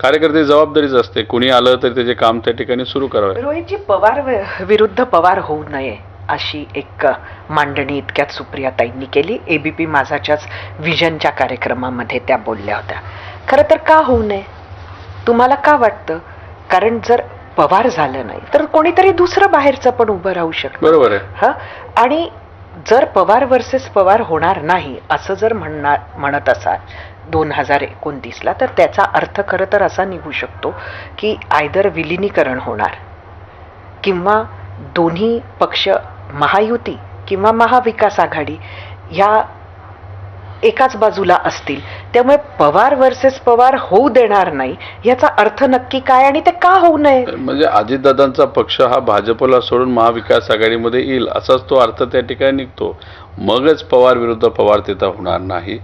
कार्यकर्ते जबाबदारीच असते, कुणी आलं तर त्याचे काम त्या ठिकाणी सुरू करावे. रोहितजी, पवार विरुद्ध पवार होऊ नये अशी एक मांडणी इतक्यात सुप्रियाताईंनी केली. एबीपी माझाच्याच विजनच्या कार्यक्रमामध्ये त्या बोलल्या होत्या. खरं तर का होऊ नये तुम्हाला का वाटतं? कारण जर पवार झालं नाही तर कोणीतरी दुसरं बाहेरचं पण उभं राहू शकतं. बरोबर आहे. हा, आणि जर पवार वर्सेस पवार होणार नाही असं जर म्हणत असाल 2029ला, तर त्याचा अर्थ खरं तर असा निघू शकतो की आयदर विलिनीकरण होणार किंवा दोन्ही पक्ष महायुती किंवा महाविकास आघाडी ह्या एकाच बाजूला असतील. त्यामुळे पवार वर्सेस पवार होऊ देणार नाही याचा अर्थ नक्की काय आणि ते का होऊ नये? म्हणजे अजितदादांचा पक्ष हा भाजपला सोडून महाविकास आघाडीमध्ये येईल असाच तो अर्थ त्या ठिकाणी निघतो. मगच पवार विरुद्ध पवार तिथं होणार नाही.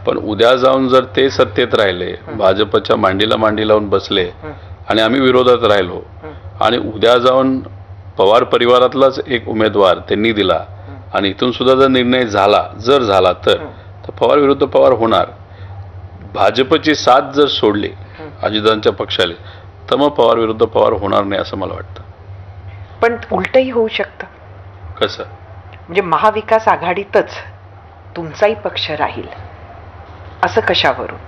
पण उद्या जाऊन जर ते सत्तेत राहिले, भाजपच्या मांडीला मांडी लावून बसले आणि आम्ही विरोधात राहिलो आणि उद्या जाऊन पवार परिवारातलाच एक उमेदवार त्यांनी दिला आणि इथून सुद्धा जर निर्णय झाला तर पवार विरुद्ध पवार होणार. भाजपची साथ जर सोडली अजितदादांच्या पक्षाला तर मग पवार विरुद्ध पवार होणार नाही असं मला वाटतं. पण उलटही होऊ शकतं. कसं? म्हणजे महाविकास आघाडीतच तुमचाही पक्ष राहील असं कशावरून?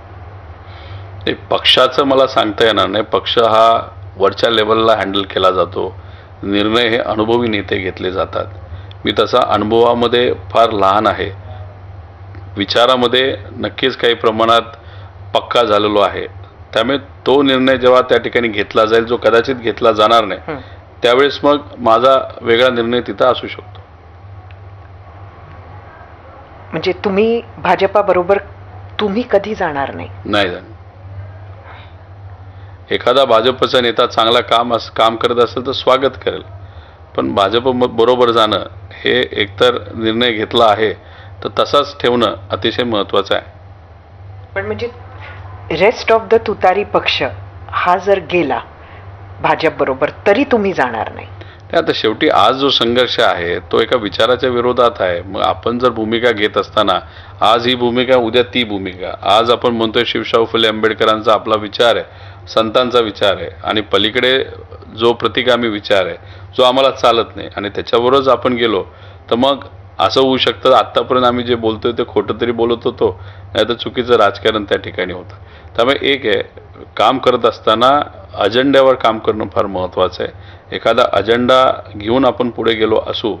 ते पक्षाचं मला सांगता येणार नाही. पक्ष हा वरच्या लेवलला हँडल केला जातो. निर्णय हे अनुभवी नेते घेतले जातात. मी तसा अनुभवामध्ये फार लहान आहे, विचारामध्ये नक्कीच काही प्रमाणात पक्का झालेलो आहे. त्यामुळे तो निर्णय जेव्हा त्या ठिकाणी घेतला जाईल, जो कदाचित घेतला जाणार नाही, त्यावेळेस मग माझा वेगळा निर्णय तिथं असू शकतो. म्हणजे तुम्ही भाजपाबरोबर तुम्ही कधी जाणार नाही? नाही जाणार. एखादा भाजपचा नेता चांगला काम करत असेल तर स्वागत करेल, पण भाजप बरोबर जाणं हे एकतर निर्णय घेतला आहे तर तसाच ठेवणं अतिशय महत्त्वाचं आहे. पण म्हणजे रेस्ट ऑफ द तुतारी पक्ष हा जर गेला भाजप बरोबर तरी तुम्ही जाणार नाही? आता शेवटी आज जो संघर्ष आहे तो एका विचाराच्या विरोधात आहे. मग आपण जर भूमिका घेत असताना आज ही भूमिका, उद्या ती भूमिका. आज आपण म्हणतोय शिवशाहू फुले आंबेडकरांचा आपला विचार आहे, संतांचा विचार आहे आणि पलीकडे जो प्रतिगामी विचार आहे जो आम्हाला चालत नाही आणि त्याच्यावरच आपण गेलो तर मग असं होऊ शकतं आत्तापर्यंत आम्ही जे बोलतोय ते खोटं तरी बोलत होतो, नाही तर चुकीचं राजकारण त्या ठिकाणी होतं. त्यामुळे एक आहे, काम करत असताना अजेंड्यावर काम करणं फार महत्त्वाचं आहे. एखादा अजेंडा घेऊन आपण पुढे गेलो असू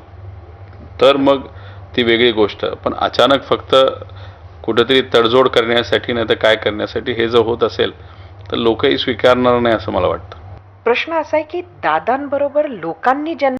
तर मग ती वेगळी गोष्ट. पण अचानक फक्त कुठेतरी तडजोड करण्यासाठी नाही तर काय करण्यासाठी हे जर होत असेल तर लोकही स्वीकारणार नाही असं मला वाटतं. प्रश्न असा आहे की दादांबरोबर लोकांनी